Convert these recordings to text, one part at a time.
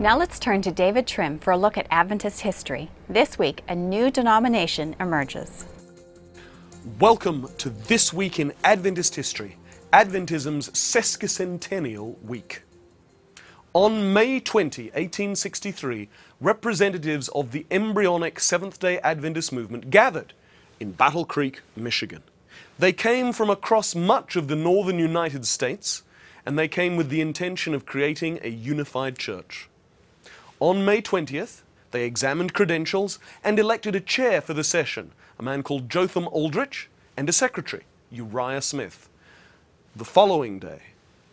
Now let's turn to David Trim for a look at Adventist history. This week, a new denomination emerges. Welcome to This Week in Adventist History, Adventism's sesquicentennial week. On May 20, 1863, representatives of the embryonic Seventh-day Adventist movement gathered in Battle Creek, Michigan. They came from across much of the northern United States, and they came with the intention of creating a unified church. On May 20th, they examined credentials and elected a chair for the session, a man called Jotham Aldrich, and a secretary, Uriah Smith. The following day,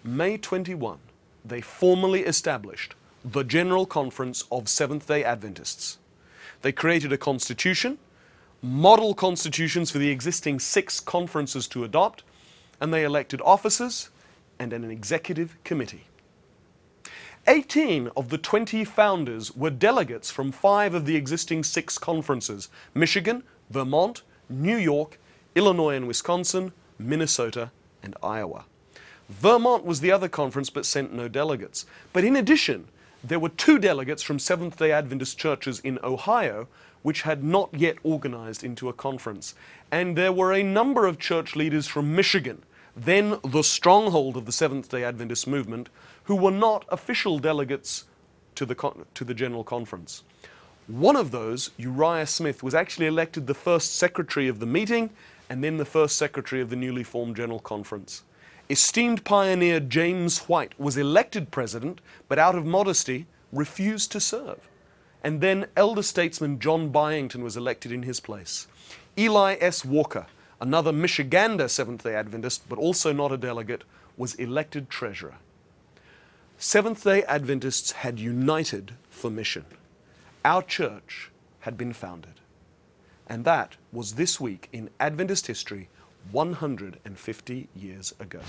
May 21, they formally established the General Conference of Seventh-day Adventists. They created a constitution, model constitutions for the existing 6 conferences to adopt, and they elected officers and an executive committee. 18 of the 20 founders were delegates from 5 of the existing 6 conferences: Michigan, Vermont, New York, Illinois and Wisconsin, Minnesota, and Iowa. Vermont was the other conference but sent no delegates. But in addition, there were 2 delegates from Seventh-day Adventist churches in Ohio which had not yet organized into a conference. And there were a number of church leaders from Michigan, then the stronghold of the Seventh-day Adventist movement, who were not official delegates to the General Conference. One of those, Uriah Smith, was actually elected the first secretary of the meeting and then the first secretary of the newly formed General Conference. Esteemed pioneer James White was elected president, but out of modesty refused to serve. And then elder statesman John Byington was elected in his place. Eli S. Walker, another Michigander Seventh-day Adventist, but also not a delegate, was elected treasurer. Seventh-day Adventists had united for mission. Our church had been founded. And that was This Week in Adventist History 150 years ago.